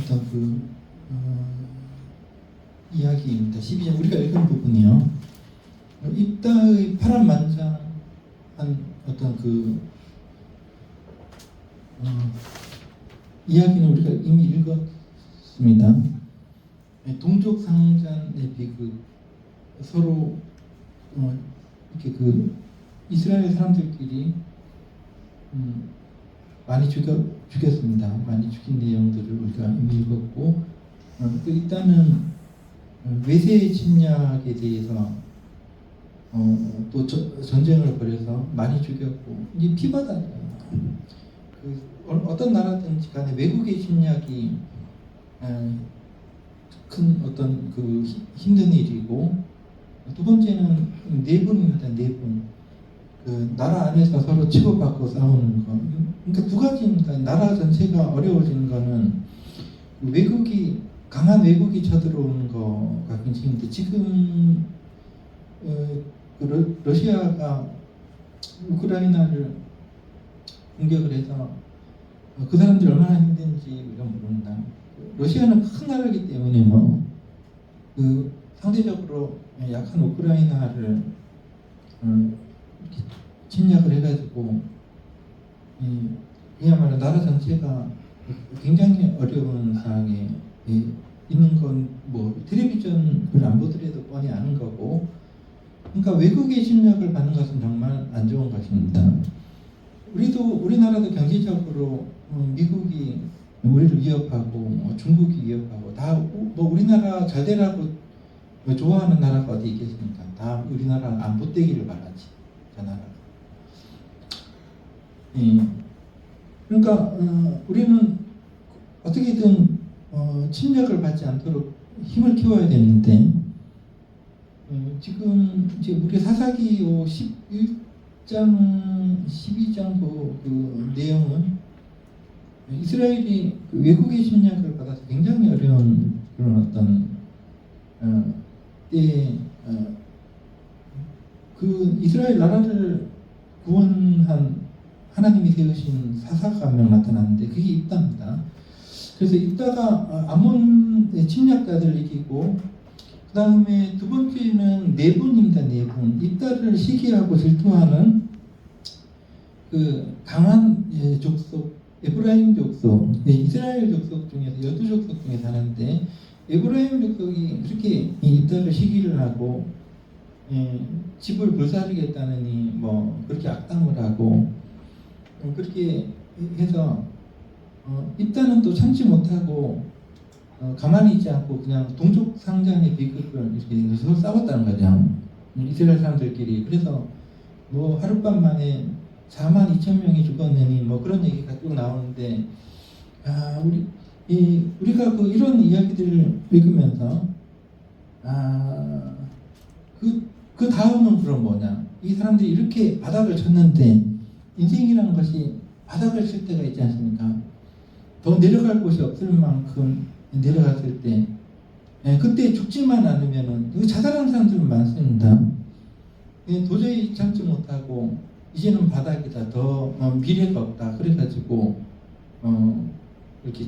어떤 이야기입니다. 12장 우리가 읽은 부분이요. 입다의 파란만장한 어떤 이야기는 우리가 이미 읽었습니다. 동족 상잔의 비극, 서로 이렇게 이스라엘 사람들끼리 많이 죽였습니다. 많이 죽인 내용들을 우리가 이미 읽었고, 또 일단은 외세 침략에 대해서 또 전쟁을 벌여서 많이 죽였고, 이제 피바다죠. 어떤 나라든지 간에 외국의 침략이 큰 어떤 힘든 일이고, 두 번째는 내분입니다. 내분. 나라 안에서 서로 치고받고 싸우는 거. 그러니까 두 가지입니다. 나라 전체가 어려워지는 거는 강한 외국이 쳐들어오는 거가 굉장히 힘든데, 지금 러시아가 우크라이나를 공격을 해서 그 사람들이 얼마나 힘든지 우리가 모른다. 러시아는 큰 나라이기 때문에 상대적으로 약한 우크라이나를 이렇게 침략을 해가지고 그야말로 나라 전체가 굉장히 어려운 상황에 있는 건 텔레비전을 안 보더라도 뻔히 아는 거고, 그러니까 외국의 침략을 받는 것은 정말 안 좋은 것입니다. 우리나라도 경제적으로 미국이 우리를 위협하고 중국이 위협하고 다 우리나라 잘 되라고 좋아하는 나라가 어디 있겠습니까? 다 우리나라 안 못되기를 바라지, 저 나라가. 그러니까 우리는 어떻게든 침략을 받지 않도록 힘을 키워야 되는데, 지금 이제 우리 사사기요 11장, 12장 그 내용은 이스라엘이 외국의 침략을 받아서 굉장히 어려운 그런 어떤 때에 이스라엘 나라를 구원한 하나님이 세우신 사사가 한 명 나타났는데, 그게 입다입니다. 그래서 입다가 아몬의 침략자들을 이기고, 그 다음에 두 번째는 내분입니다. 내분. 입다를 시기하고 질투하는 강한 족속, 에브라임 족속, 이스라엘 족속 중에서 12족속 중에 하나인데, 에브라임 족속이 그렇게 입다를 시기를 하고 집을 불사르겠다느니 그렇게 악담을 하고, 그렇게 해서 입다는 또 참지 못하고 가만히 있지 않고 그냥 동족 상잔의 비극을 이렇게 서로 싸웠다는 거죠. 이스라엘 사람들끼리. 그래서 하룻밤 만에 42,000명이 죽었느니 그런 얘기가 쭉 나오는데, 우리가 이런 이야기들을 읽으면서 그 다음은 그럼 뭐냐? 이 사람들이 이렇게 바닥을 쳤는데, 인생이라는 것이 바닥을 칠 때가 있지 않습니까? 더 내려갈 곳이 없을 만큼 내려갔을 때, 그때 죽지만 않으면은 자살하는 사람들은 많습니다. 도저히 참지 못하고 이제는 바닥이다, 더 미래가 없다, 그래가지고 이렇게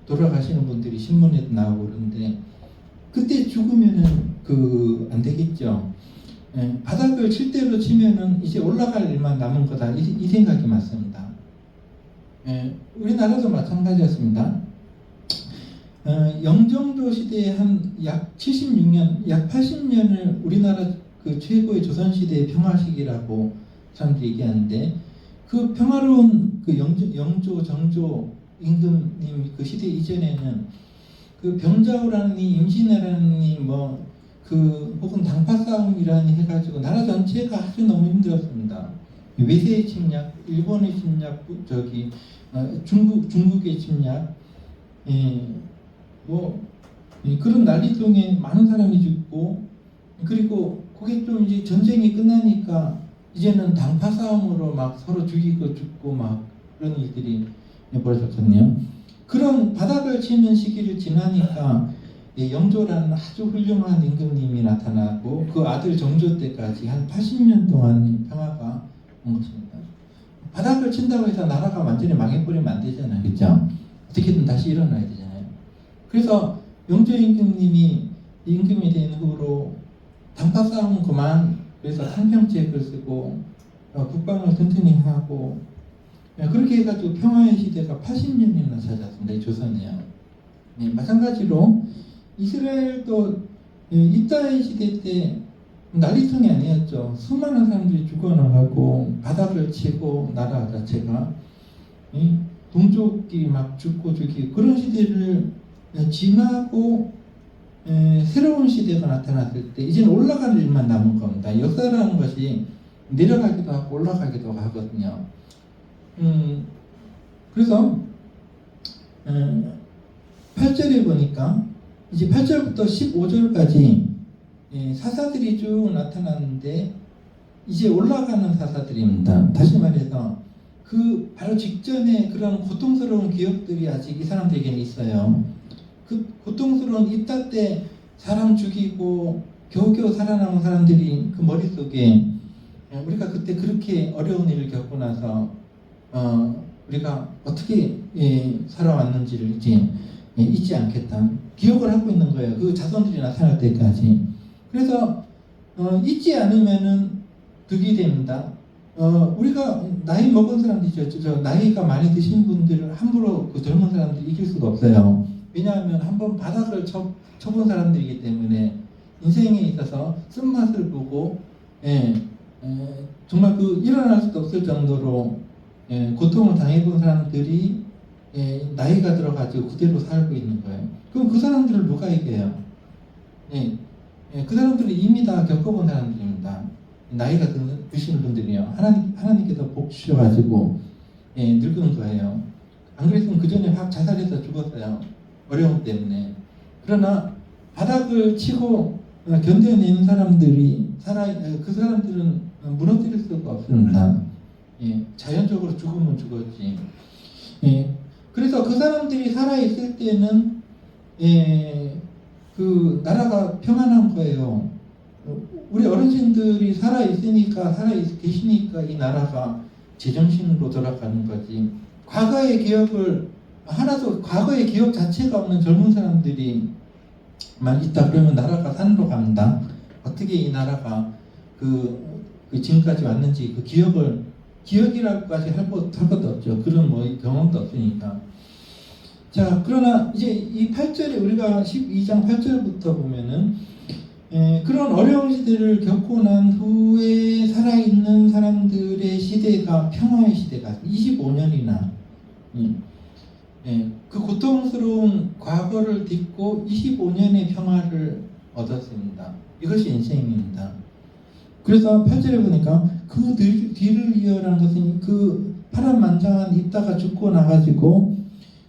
돌아가시는 분들이 신문에도 나오고 그러는데, 그때 죽으면은 안 되겠죠. 바닥을 칠 대로 치면은 이제 올라갈 일만 남은 거다, 이 생각이 맞습니다. 우리나라도 마찬가지였습니다. 영종도 시대에 한 약 76년, 약 80년을 우리나라 최고의 조선시대의 평화시기라고 사람들이 얘기하는데, 그 평화로운 영조, 정조 임금님 그 시대 이전에는 병자호라니, 임진왜란이 혹은 당파 싸움이라니 해가지고 나라 전체가 아주 너무 힘들었습니다. 외세의 침략, 일본의 침략, 중국의 침략, 그런 난리통에 많은 사람이 죽고, 그리고 그게 좀 이제 전쟁이 끝나니까 이제는 당파 싸움으로 서로 죽이고 죽고 그런 일들이 벌어졌거든요. 그런 바닥을 치는 시기를 지나니까 영조라는 아주 훌륭한 임금님이 나타나고, 그 아들 정조 때까지 한 80년 동안 평화가 온 것입니다. 바닥을 친다고 해서 나라가 완전히 망해버리면 안 되잖아요. 그렇죠? 어떻게든 다시 일어나야 되잖아요. 그래서 영조 임금님이 임금이 된 후로 단파 싸움 그만, 그래서 상평책을 쓰고 국방을 튼튼히 하고 그렇게 해가지고 평화의 시대가 80년이나 찾았습니다. 이 조선에요. 네, 마찬가지로 이스라엘도 입다의 시대 때 난리통이 아니었죠. 수많은 사람들이 죽어나가고 바닥을 치고 나라 자체가 동족끼리 막 죽고 죽이고 그런 시대를 지나고 새로운 시대가 나타났을 때 이제는 올라가는 일만 남은 겁니다. 역사라는 것이 내려가기도 하고 올라가기도 하거든요. 그래서 8절에 보니까 이제 8절부터 15절까지 사사들이 쭉 나타났는데 이제 올라가는 사사들입니다. 다시 말해서 그 바로 직전에 그런 고통스러운 기억들이 아직 이 사람들에게는 있어요. 그 고통스러운 입다 때 사람 죽이고 겨우겨우 살아남은 사람들이 그 머릿속에 우리가 그때 그렇게 어려운 일을 겪고 나서 우리가 어떻게 살아왔는지를 이제 잊지 않겠다. 기억을 하고 있는 거예요. 그 자손들이 나타날 때까지. 그래서 잊지 않으면은 득이 됩니다. 우리가 나이 먹은 사람들이죠. 나이가 많이 드신 분들을 함부로 그 젊은 사람들이 이길 수가 없어요. 왜냐하면 한번 바닥을 쳐본 사람들이기 때문에 인생에 있어서 쓴맛을 보고 정말 그 일어날 수도 없을 정도로 고통을 당해본 사람들이 나이가 들어가지고 그대로 살고 있는 거예요. 그럼 그 사람들을 누가 이겨요? 그 사람들은 이미 다 겪어본 사람들입니다. 나이가 드신 분들이요. 하나님께서 복 주셔가지고 늙은 거예요. 안 그랬으면 그 전에 확 자살해서 죽었어요. 어려움 때문에. 그러나 바닥을 치고 견뎌내는 사람들이 그 사람들은 무너뜨릴 수가 없습니다. 자연적으로 죽으면 죽었지. 그래서 그 사람들이 살아있을 때는 그 나라가 평안한 거예요. 우리 어르신들이 살아있으니까 계시니까 이 나라가 제정신으로 돌아가는 거지. 과거의 기억을 하나도 과거의 기억 자체가 없는 젊은 사람들이 만 있다 그러면 나라가 산으로 간다. 어떻게 이 나라가 그 지금까지 왔는지 그 기억이라고까지 할 것도 없죠. 그런 뭐 경험도 없으니까. 자, 그러나 이제 이 8절에 우리가 12장 8절부터 보면은 그런 어려운 시대를 겪고 난 후에 살아있는 사람들의 시대가 평화의 시대가 25년이나 그 고통스러운 과거를 딛고 25년의 평화를 얻었습니다. 이것이 인생입니다. 그래서 8절에 보니까 그 뒤를 이어라는 것은 그 파란만장한 입다가 죽고 나가지고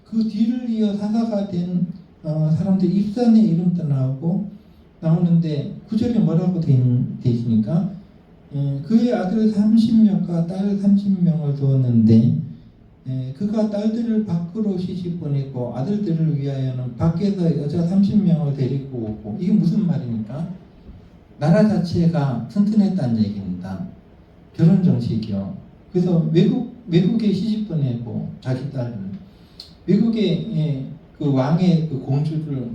그 뒤를 이어 사사가 된 사람들 입산의 이름도 나오는데 9절에 뭐라고 돼 있습니까? 그의 아들 30명과 딸 30명을 두었는데 그가 딸들을 밖으로 시집 보내고 아들들을 위하여는 밖에서 여자 30명을 데리고 오고. 이게 무슨 말입니까? 나라 자체가 튼튼했다는 얘기입니다. 결혼 정식이요. 그래서 외국에 시집 보내고 자기 딸을 외국의 그 왕의 그 공주를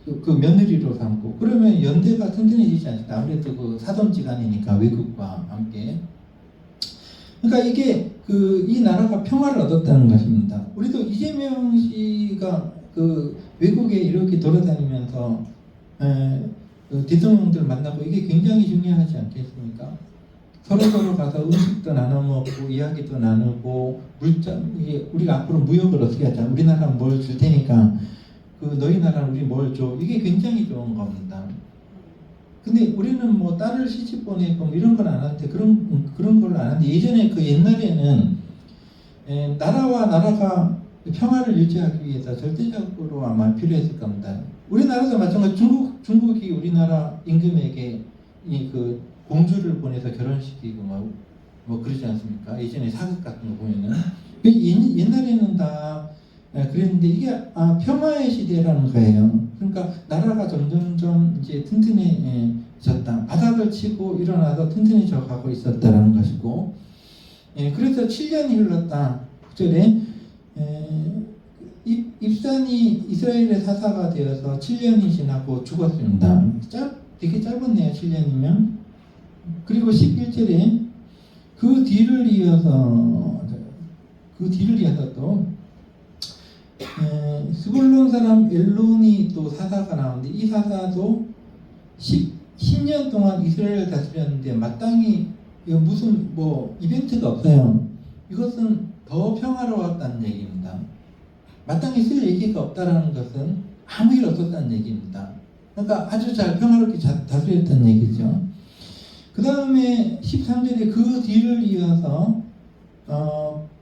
그 며느리로 삼고. 그러면 연대가 튼튼해지지 않습니까? 아무래도 그 사돈지간이니까 외국과 함께. 그러니까 이게 이 나라가 평화를 얻었다는 것입니다. 우리도 이재명 씨가 그 외국에 이렇게 돌아다니면서 그 대통령들 만나고 이게 굉장히 중요하지 않겠습니까? 서로 가서 음식도 나눠 먹고 이야기도 나누고 이게 우리가 앞으로 무역을 어떻게 하자. 우리나라 뭘 줄 테니까 그 너희 나라는 우리 뭘 줘. 이게 굉장히 좋은 겁니다. 근데 우리는 뭐 딸을 시집 보내고 뭐 이런 건 안 하는데 그런 걸 안 하는데 예전에 그 옛날에는 나라와 나라가 평화를 유지하기 위해서 절대적으로 아마 필요했을 겁니다. 우리나라도 마찬가지. 중국이 우리나라 임금에게 그 공주를 보내서 결혼시키고 뭐 그러지 않습니까? 예전에 사극 같은 거 보면은 옛날에는 다 그랬는데 이게 평화의 시대라는 거예요. 그러니까 나라가 점점점 이제 튼튼해졌다. 바닥을 치고 일어나서 튼튼해져 가고 있었다라는 것이고, 그래서 7년이 흘렀다. 9절에 입산이 이스라엘의 사사가 되어서 7년이 지나고 죽었습니다. 되게 짧았네요. 7년이면. 그리고 11절에 그 뒤를 이어서 또 스불론 사람 엘론이 또 사사가 나오는데, 이 사사도 10년 동안 이스라엘을 다스렸는데 마땅히 무슨 이벤트가 없어요. 이것은 더 평화로웠다는 얘기입니다. 마땅히 쓸 얘기가 없다라는 것은 아무 일 없었다는 얘기입니다. 그러니까 아주 잘 평화롭게 다스렸다는 얘기죠. 그 다음에 13절에 그 뒤를 이어서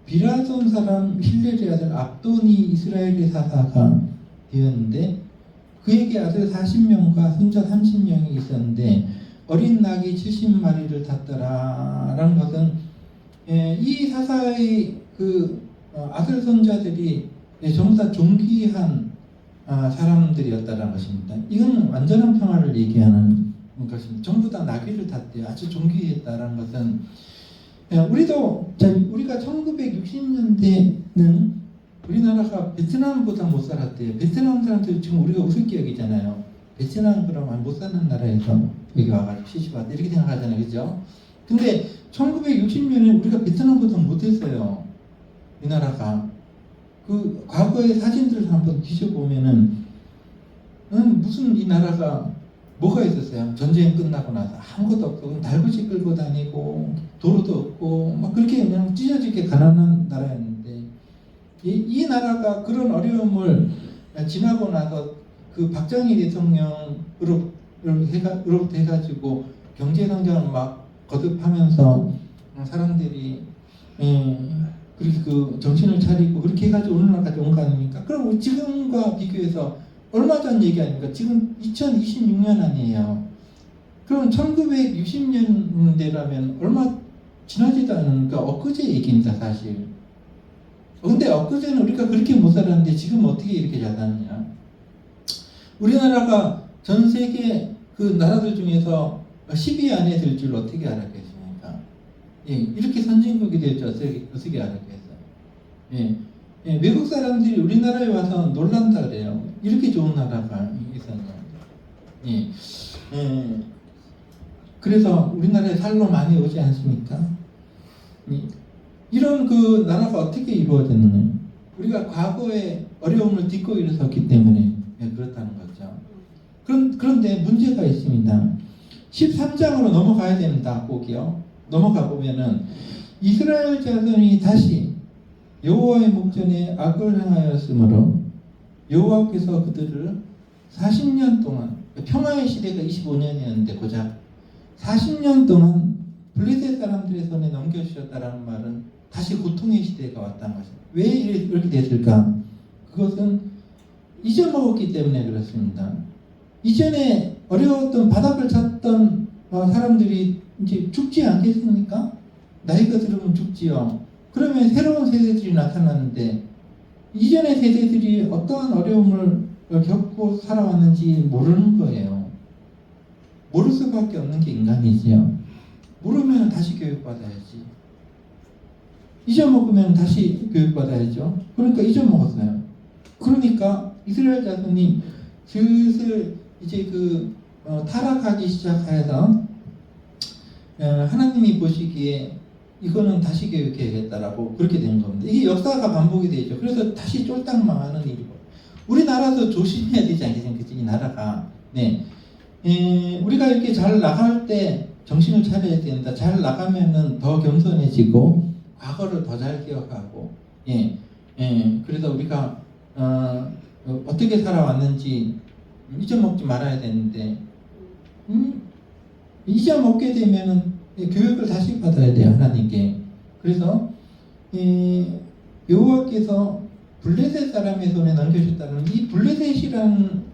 비라손 사람 힐렐의 아들 압돈이 이스라엘의 사사가 되었는데, 그에게 아들 40명과 손자 30명이 있었는데 어린 낙이 70마리를 탔더라라는 것은 이 사사의 아들 손자들이 전부 다 존귀한 사람들이었다는 것입니다. 이건 완전한 평화를 얘기하는 것입니다. 전부 다 나귀를 탔대요. 아주 존귀했다는 것은 우리가 1960년대는 우리나라가 베트남보다 못 살았대요. 베트남 사람들 지금 우리가 우습게 여기잖아요. 베트남 그러면 못 사는 나라에서 여기 와가지고 시집왔다 이렇게 생각하잖아요. 그죠? 근데 1960년에 우리가 베트남보다 못했어요. 이 나라가. 그 과거의 사진들을 한번 뒤져보면은 무슨 이 나라가 뭐가 있었어요? 전쟁 끝나고 나서 아무것도 없고 달구지 끌고 다니고 도로도 없고 막 그렇게 그냥 찢어지게 가난한 나라였는데, 이 나라가 그런 어려움을 지나고 나서 그 박정희 대통령으로부터 해가지고 경제 성장을 막 거듭하면서 사람들이 그렇게 그 정신을 차리고 그렇게 해가지고 오늘날까지 온 거 아닙니까? 그럼 지금과 비교해서 얼마 전 얘기 아닙니까? 지금 2026년 아니에요. 그럼 1960년대라면 얼마 지나지도 않으니까 엊그제 얘기입니다, 사실. 근데 엊그제는 우리가 그렇게 못 살았는데 지금 어떻게 이렇게 잘 사느냐? 우리나라가 전 세계 그 나라들 중에서 10위 안에 들 줄 어떻게 알았겠습니까? 예, 이렇게 선진국이 될 줄 어떻게 알았겠어요? 예, 외국 사람들이 우리나라에 와서 놀란다 그래요. 이렇게 좋은 나라가 있었냐? 예, 그래서 우리나라에 살러 많이 오지 않습니까? 예, 이런 그 나라가 어떻게 이루어졌느냐? 우리가 과거에 어려움을 딛고 일어섰기 때문에 그렇다는 거죠. 그런데 문제가 있습니다. 13장으로 넘어가야 됩니다. 꼭이요. 넘어가 보면은 이스라엘 자손이 다시 여호와의 목전에 악을 행하였으므로 여호와께서 그들을 40년 동안, 평화의 시대가 25년이었는데 고작 40년 동안 블레셋 사람들의 손에 넘겨주셨다라는 말은 다시 고통의 시대가 왔다는 것입니다. 왜 이렇게 됐을까? 그것은 잊어먹었기 때문에 그렇습니다. 이전에 어려웠던 바닥을 쳤던 사람들이 이제 죽지 않겠습니까? 나이가 들으면 죽지요. 그러면 새로운 세대들이 나타나는데 이전의 세대들이 어떠한 어려움을 겪고 살아왔는지 모르는 거예요. 모를 수밖에 없는 게 인간이지요. 모르면 다시 교육받아야지. 잊어먹으면 다시 교육받아야죠. 그러니까 잊어먹었어요. 그러니까 이스라엘 자손이 슬슬 이제 타락하기 시작해서 하나님이 보시기에 이거는 다시 교육해야겠다라고 그렇게 된 겁니다. 이게 역사가 반복이 되죠. 그래서 다시 쫄딱 망하는 일이고, 우리나라도 조심해야 되지 않겠습니까? 이 나라가. 네. 우리가 이렇게 잘 나갈 때 정신을 차려야 된다. 잘 나가면은 더 겸손해지고 과거를 더 잘 기억하고, 그래서 우리가 어떻게 살아왔는지 잊어먹지 말아야 되는데, 잊어먹게 되면은 교육을 다시 받아야 돼요, 하나님께. 그래서 여호와께서 블레셋 사람의 손에 넘겨주셨다는 이 블레셋이라는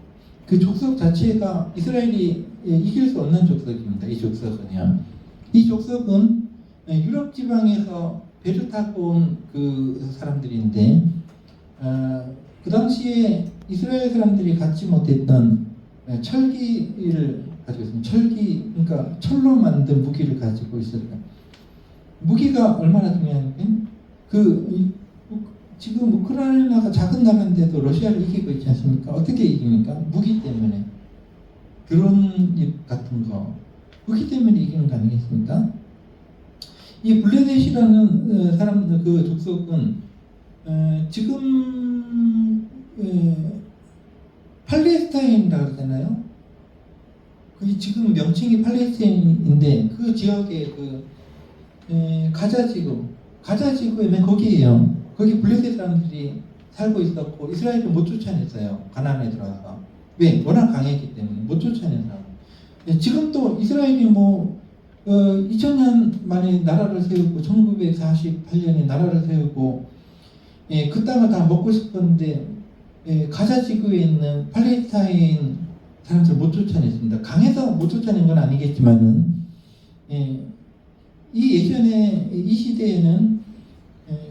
그 족속 자체가 이스라엘이 이길 수 없는 족속입니다. 이 족속은요. 이 족속은 유럽 지방에서 배를 타고 온 그 사람들인데, 그 당시에 이스라엘 사람들이 갖지 못했던 철기를 가지고 있습니다. 철기, 그러니까 철로 만든 무기를 가지고 있었다. 무기가 얼마나 중요한데, 지금 우크라이나가 작은 나라인데도 러시아를 이기고 있지 않습니까? 어떻게 이깁니까? 무기 때문에. 드론 같은 거. 무기 때문에 이기는 거 아니겠습니까? 이 블레셋이라는 사람, 그 족속은 지금 팔레스타인이라고 그러잖아요. 그 지금 명칭이 팔레스타인인데 그 지역의 가자지구에 맨 거기에요. 거기 블레셋 사람들이 살고 있었고 이스라엘을 못 쫓아냈어요. 가나안에 들어가서. 왜? 워낙 강했기 때문에 못 쫓아내서. 지금도 이스라엘이 2000년 만에 나라를 세우고 1948년에 나라를 세우고 그 땅을 다 먹고 싶었는데 가자지구에 있는 팔레스타인 사람들 못 쫓아냈습니다. 강해서 못 쫓아낸 건 아니겠지만은 이 예전에 이 시대에는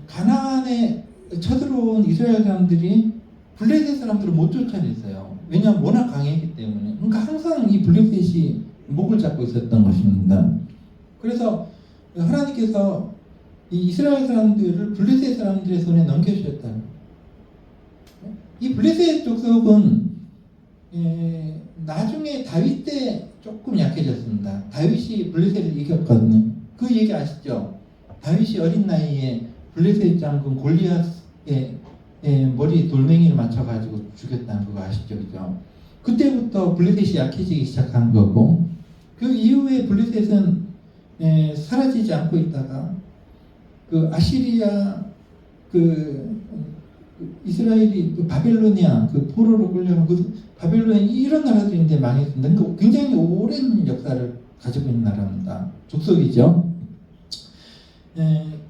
가나안에 쳐들어온 이스라엘 사람들이 블레셋 사람들을 못 쫓아냈어요. 왜냐하면 워낙 강했기 때문에. 그러니까 항상 이 블레셋이 목을 잡고 있었던 것입니다. 그래서 하나님께서 이 이스라엘 사람들을 블레셋 사람들의 손에 넘겨주셨다. 이 블레셋 족속은 나중에 다윗 때 조금 약해졌습니다. 다윗이 블레셋을 이겼거든요. 그 얘기 아시죠? 다윗이 어린 나이에 블레셋 장군 골리앗의 머리 돌멩이를 맞춰가지고 죽였다는 거 아시죠? 그죠? 그때부터 블레셋이 약해지기 시작한 거고 그 이후에 블레셋은 사라지지 않고 있다가 그 아시리아 이스라엘이 바벨로니아 포로로 끌려간 바벨로니 이런 나라들인데 망했습니다. 그러니까 굉장히 오랜 역사를 가지고 있는 나라입니다. 족속이죠.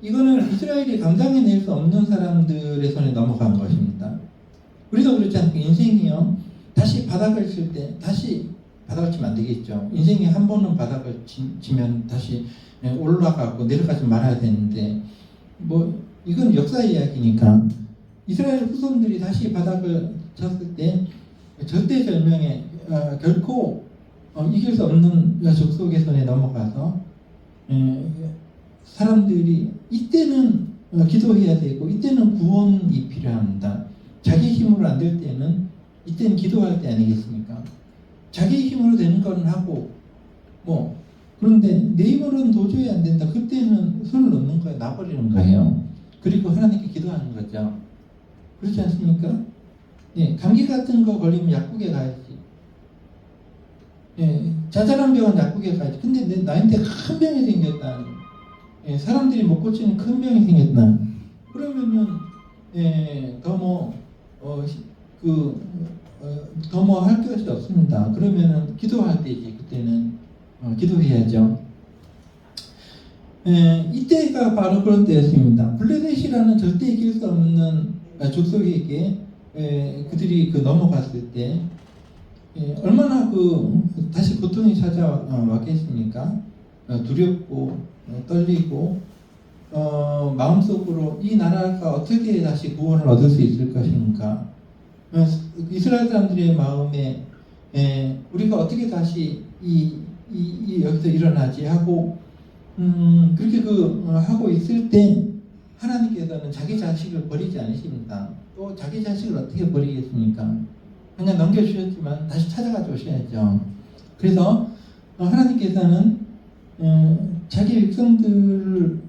이거는 이스라엘이 감당해낼 수 없는 사람들의 손에 넘어간 것입니다. 우리도 그렇지 않습니까? 인생이요. 다시 바닥을 칠 때 다시 바닥을 치면 안 되겠죠. 인생이 한 번은 바닥을 치면 다시 올라가고 내려가지 말아야 되는데 이건 역사 이야기니까 이스라엘 후손들이 다시 바닥을 쳤을 때 절대절명에 결코 이길 수 없는 족속의 손에 넘어가서 사람들이 이때는 기도해야 되고 이때는 구원이 필요합니다. 자기 힘으로 안 될 때는 이때는 기도할 때 아니겠습니까? 자기 힘으로 되는 거는 하고 그런데 내 힘으로는 도저히 안 된다. 그때는 손을 놓는 거예요. 놔버리는 거예요. 그리고 하나님께 기도하는 거죠. 그렇지 않습니까? 감기 같은 거 걸리면 약국에 가야지. 자잘한 병은 약국에 가야지. 근데 나한테 큰 병이 생겼다. 사람들이 못 고치는 큰 병이 생겼다. 그러면은 더 뭐 할 것이 없습니다. 그러면은 기도할 때지. 그때는 기도해야죠. 이때가 바로 그런 때였습니다. 블레셋이라는 절대 이길 수 없는 족속에게 그들이 넘어갔을 때 얼마나 다시 고통이 찾아왔겠습니까? 두렵고 떨리고 마음속으로 이 나라가 어떻게 다시 구원을 얻을 수 있을 것인가? 이스라엘 사람들의 마음에 우리가 어떻게 다시 여기서 일어나지 하고 그렇게 하고 있을 때 하나님께서는 자기 자식을 버리지 않으십니다. 또 자기 자식을 어떻게 버리겠습니까? 그냥 넘겨주셨지만 다시 찾아가 주셔야죠. 그래서 하나님께서는 자기 백성들을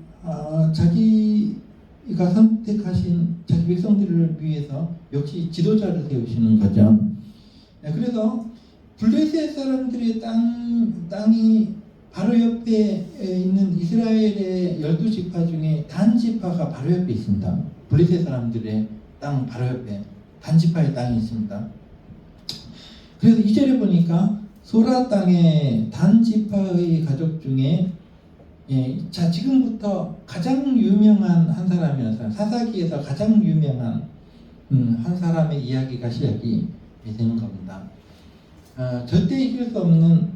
자기가 선택하신 자기 백성들을 위해서 역시 지도자를 세우시는 거죠. 그래서 블레셋 사람들의 땅이 바로 옆에 있는 이스라엘의 12지파 중에 단 지파가 바로 옆에 있습니다. 블레셋 사람들의 땅 바로 옆에 단 지파의 땅이 있습니다. 그래서 2절에 보니까 소라 땅의 단 지파의 가족 중에 지금부터 가장 유명한 한 사람이라서 사사기에서 가장 유명한 한 사람의 이야기가 시작이 되는 겁니다. 절대 이길 수 없는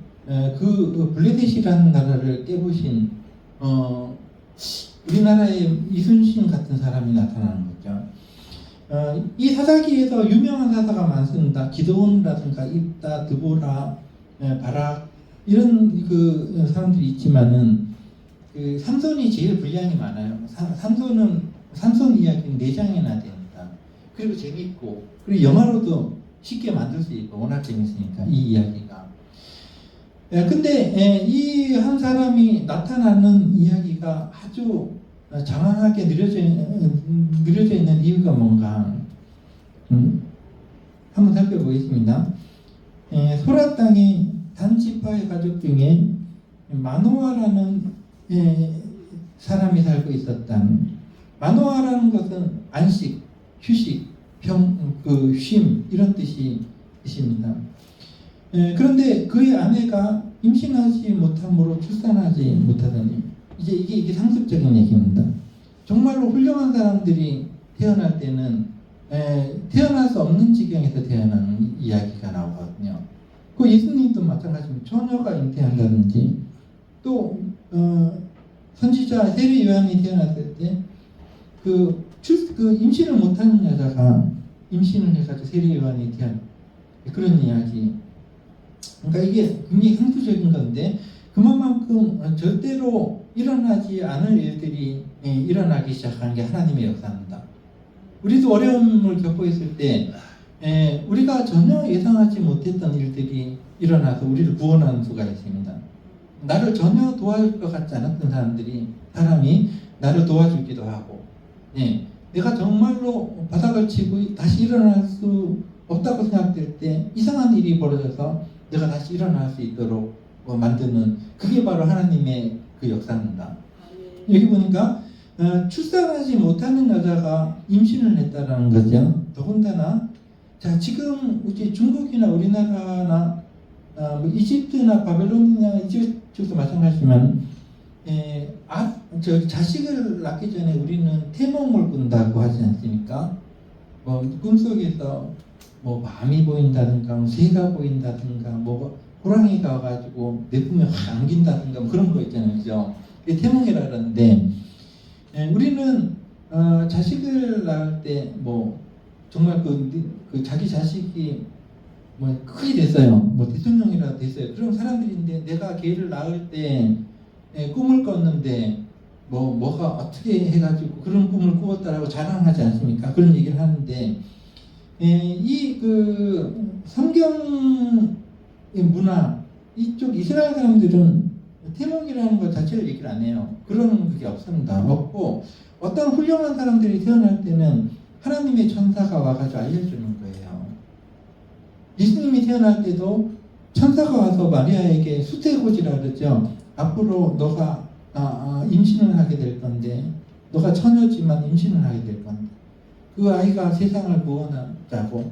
블레셋이라는 나라를 깨부신 우리나라의 이순신 같은 사람이 나타나는 거죠. 이 사사기에서 유명한 사사가 많습니다. 기드온이라든가 입다, 드보라, 바락 이런 사람들이 있지만은 삼손이 제일 분량이 많아요. 삼손 이야기는 4장이나 돼요. 그리고 재밌고, 그리고 영화로도 쉽게 만들 수 있고, 워낙 재밌으니까 이 이야기가. 근데 이 한 사람이 나타나는 이야기가 아주 장황하게 느려져 있는 이유가 뭔가 한번 살펴보겠습니다. 소라 땅의 단지파의 가족 중에 마노아라는 사람이 살고 있었다는. 마노아라는 것은 안식, 휴식, 쉼 이런 뜻이 있습니다. 그런데 그의 아내가 임신하지 못함으로 출산하지 못하더니, 이게 상습적인 얘기입니다. 정말로 훌륭한 사람들이 태어날 때는 태어날 수 없는 지경에서 태어나는 이야기가 나오거든요. 그 예수님도 마찬가지입니다. 처녀가 잉태한다든지, 또 선지자 세례 요한이 태어났을 때 그 임신을 못하는 여자가 임신을 해가지고 세례 요한이 태어난 그런 이야기. 그러니까 이게 굉장히 상투적인 건데, 그만큼 절대로 일어나지 않을 일들이 일어나기 시작하는 게 하나님의 역사입니다. 우리도 어려움을 겪고 있을 때 우리가 전혀 예상하지 못했던 일들이 일어나서 우리를 구원하는 수가 있습니다. 나를 전혀 도와줄 것 같지 않았던 사람이 나를 도와주기도 하고, 내가 정말로 바닥을 치고 다시 일어날 수 없다고 생각될 때 이상한 일이 벌어져서 내가 다시 일어날 수 있도록 만드는, 그게 바로 하나님의 그 역사입니다. 여기 보니까 출산하지 못하는 여자가 임신을 했다라는 거죠. 더군다나 자, 지금 이제 중국이나 우리나라나 이집트나 바벨론이나 이집트도 마찬가지지만 자식을 낳기 전에 우리는 태몽을 꾼다고 하지 않습니까? 꿈속에서 밤이 보인다든가, 새가 보인다든가, 호랑이가 와가지고 내 품에 확 안긴다든가, 그런 거 있잖아요, 그죠? 그게 태몽이라 그러는데, 우리는 자식을 낳을 때 정말 그 자기 자식이 크게 됐어요, 대통령이라도 됐어요. 그런 사람들인데 내가 걔를 낳을 때 꿈을 꿨는데 뭐가 어떻게 해가지고 그런 꿈을 꾸었다라고 자랑하지 않습니까? 그런 얘기를 하는데, 이 성경의 문화, 이쪽 이스라엘 사람들은 태몽이라는 것 자체를 얘기를 안 해요. 그런 게 없습니다. 없고, 어떤 훌륭한 사람들이 태어날 때는 하나님의 천사가 와가지고 알려주는 거예요. 예수님이 태어날 때도 천사가 와서 마리아에게 수태고지라 그러죠. 앞으로 너가 임신을 하게 될 건데, 너가 처녀지만 임신을 하게 될 건데, 그 아이가 세상을 구원하자고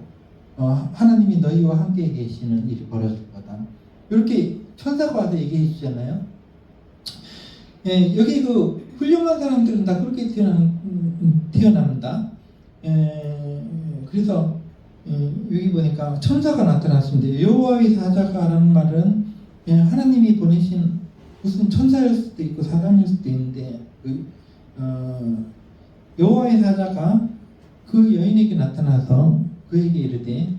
하나님이 너희와 함께 계시는 일이 벌어질 거다. 이렇게 천사가 와서 얘기해 주잖아요. 여기 훌륭한 사람들은 다 그렇게 태어납니다. 그래서 여기 보니까 천사가 나타났습니다. 여호와의 사자가라는 말은 하나님이 보내신 무슨 천사일 수도 있고 사람일 수도 있는데, 여호와의 사자가 그 여인에게 나타나서 그에게 이르되,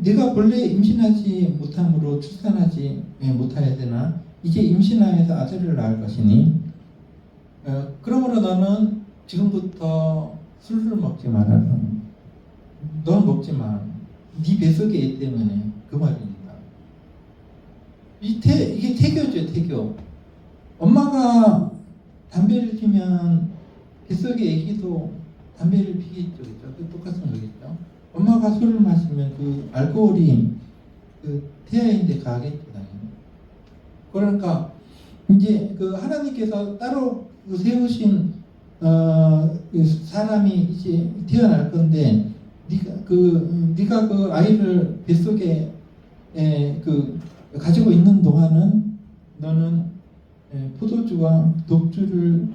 내가 본래 임신하지 못함으로 출산하지 못하였으나 이제 임신하여서 아들을 낳을 것이니, 그러므로 너는 지금부터 술을 먹지 말아라. 넌 먹지 마. 네 뱃속에 애 때문에. 그 말입니다. 이게 태교죠, 태교. 엄마가 담배를 피면 뱃속에 애기도 담배를 피겠죠, 그렇죠? 똑같은 거겠죠. 엄마가 술을 마시면 그 알코올이 그 태아인데 가겠죠, 당연히. 그러니까 이제 하나님께서 따로 세우신 사람이 이제 태어날 건데, 네가 그 아이를 뱃속에 가지고 있는 동안은 너는 포도주와 독주를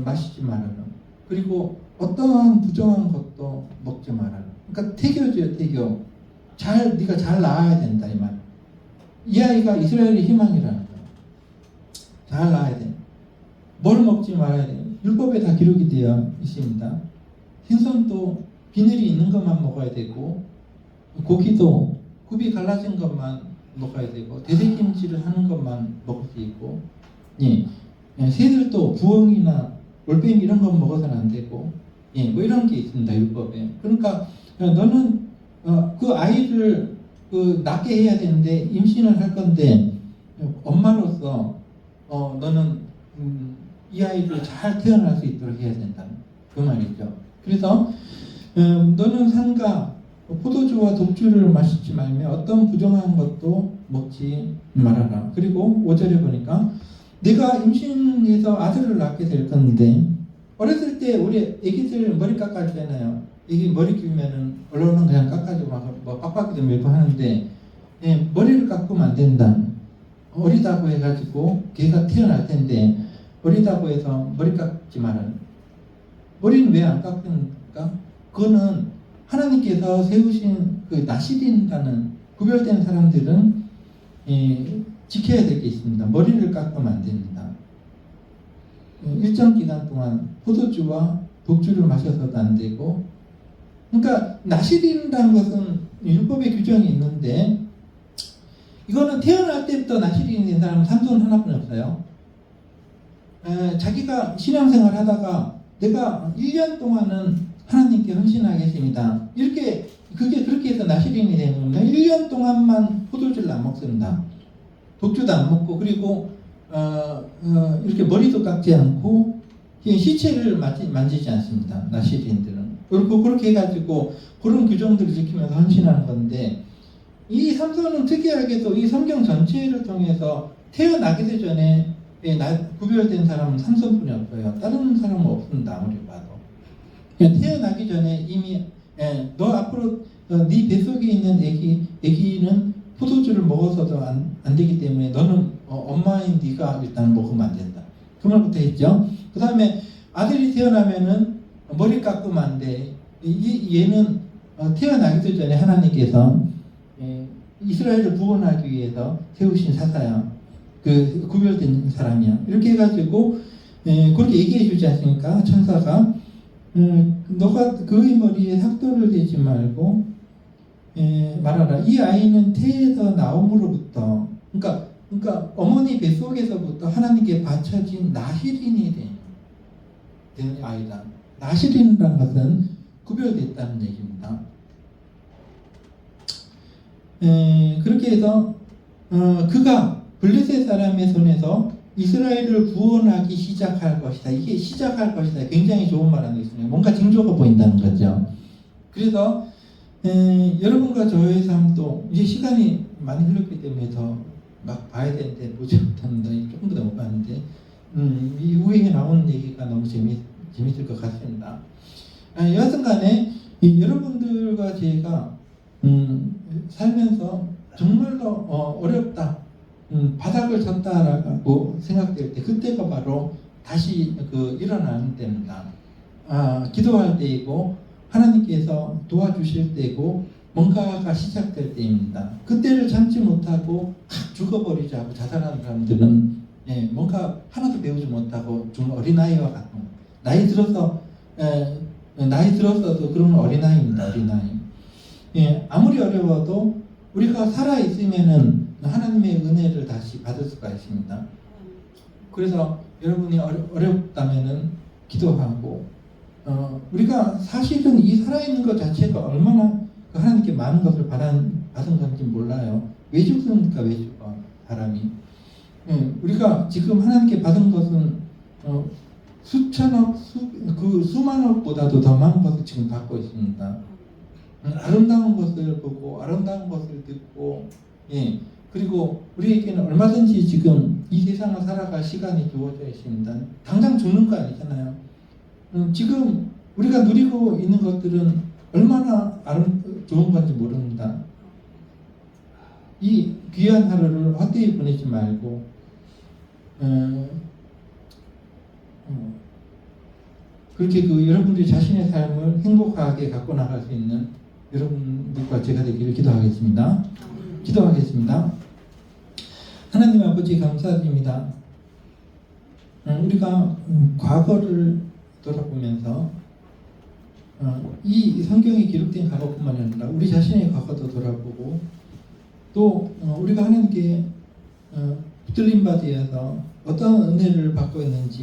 마시지 말아라. 그리고 어떠한 부정한 것도 먹지 말아라. 그러니까 태교죠, 태교. 네가 잘 낳아야 된다, 이 말. 이 아이가 이스라엘의 희망이라는 거야. 잘 낳아야 돼. 뭘 먹지 말아야 돼. 율법에 다 기록이 되어 있습니다. 생선도 비늘이 있는 것만 먹어야 되고, 고기도 굽이 갈라진 것만 먹어야 되고, 대대김치를 하는 것만 먹을 수 있고, 새들도 부엉이나 올빼미 이런 건 먹어서는 안 되고, 예, 뭐 이런 게 있습니다. 율법에. 그러니까 너는 그 아이를 낳게 해야 되는데 임신을 할 건데 엄마로서 너는 이 아이를 잘 태어날 수 있도록 해야 된다. 그 말이죠. 그래서 너는 산과 포도주와 독주를 마시지 말며 어떤 부정한 것도 먹지 말아라. 그리고 5절에 보니까 내가 임신해서 아들을 낳게 될 건데 어렸을 때 우리 애기들 머리 깎아주잖아요. 애기 머리 길면은 얼른 그냥 깎아주고 뭐 빡빡이도 밀고 하는데 예, 머리를 깎으면 안 된다. 어리다고 해가지고 걔가 태어날 텐데 어리다고 해서 머리 깎지 마라. 머리는 왜 안 깎는가? 그거는 하나님께서 세우신 그 나시린이라는 구별된 사람들은 지켜야 될 게 있습니다. 머리를 깎으면 안 됩니다. 일정 기간 동안 포도주와 독주를 마셔서도 안 되고, 그러니까 나시린이라는 것은 율법의 규정이 있는데 이거는 태어날 때부터 나시린이 된 사람은 삼손 하나뿐이 없어요. 자기가 신앙생활 하다가 내가 1년 동안은 하나님께 헌신하겠습니다. 이렇게 그렇게 해서 나시린이 되는 겁니다. 1년 동안만 포도주를 안 먹습니다. 독주도 안 먹고 그리고 이렇게 머리도 깎지 않고 시체를 만지지 않습니다. 나시린들은. 그리고 그렇게 해가지고 그런 규정들을 지키면서 헌신하는 건데 이 삼손은 특이하게도 이 성경 전체를 통해서 태어나기도 전에 구별된 사람은 삼손뿐이 없어요. 다른 사람은 없습니다. 아무리 봐도. 태어나기 전에 이미 너 앞으로 네 뱃속에 있는 애기는 포도주를 먹어서도 안 되기 때문에 너는 엄마인 네가 일단 먹으면 안 된다. 그 말부터 했죠. 그 다음에 아들이 태어나면은 머리 깎으면 안 돼. 얘는 태어나기도 전에 하나님께서 이스라엘을 구원하기 위해서 세우신 사사야. 그 구별된 사람이야. 이렇게 해가지고 그렇게 얘기해 주지 않습니까? 천사가 너가 그의 머리에 삭도를 대지 말고 말하라. 이 아이는 태에서 나옴으로부터 그러니까 어머니 뱃속에서부터 하나님께 바쳐진 나시린이 된 아이다. 나시린이라는 것은 구별됐다는 얘기입니다. 그렇게 해서 그가 블레셋 사람의 손에서 이스라엘을 구원하기 시작할 것이다. 이게 시작할 것이다. 굉장히 좋은 말 아니겠습니까? 뭔가 징조가 보인다는 거죠. 그래서 여러분과 저의 삶도 이제 시간이 많이 흘렀기 때문에 더 막 봐야 되는데 보지 못합니다. 조금 더 못 봤는데 이후에 나오는 얘기가 너무 재밌을 것 같습니다. 여하튼간에 여러분들과 제가 살면서 정말로 어렵다. 바닥을 쳤다라고 생각될 때 그때가 바로 다시 일어나는 때입니다. 기도할 때이고 하나님께서 도와주실 때고 뭔가가 시작될 때입니다. 그때를 참지 못하고 죽어버리자 하고 자살하는 사람들은 뭔가 하나도 배우지 못하고 좀 어린아이와 같은 나이 들었어도 그런 어린아이입니다. 어린아이. 아무리 어려워도 우리가 살아있으면은 하나님의 은혜를 다시 받을 수가 있습니다. 그래서 여러분이 어렵다면은 기도하고 우리가 사실은 이 살아있는 것 자체가 얼마나 하나님께 많은 것을 받은 건지 몰라요. 왜 죽습니까? 왜 죽어 사람이? 우리가 지금 하나님께 받은 것은 수천억, 수만억보다도 더 많은 것을 지금 받고 있습니다. 아름다운 것을 보고 아름다운 것을 듣고 그리고 우리에게는 얼마든지 지금 이 세상을 살아갈 시간이 주어져 있습니다. 당장 죽는 거 아니잖아요. 지금 우리가 누리고 있는 것들은 얼마나 좋은 건지 모릅니다. 이 귀한 하루를 헛되이 보내지 말고 그렇게 여러분들이 자신의 삶을 행복하게 갖고 나갈 수 있는 여러분들과 제가 되기를 기도하겠습니다. 기도하겠습니다. 하나님 아버지 감사드립니다. 우리가 과거를 돌아보면서 이 성경에 기록된 과거뿐만 아니라 우리 자신의 과거도 돌아보고 또 우리가 하나님께 붙들림 바 되어서 어떤 은혜를 받고 있는지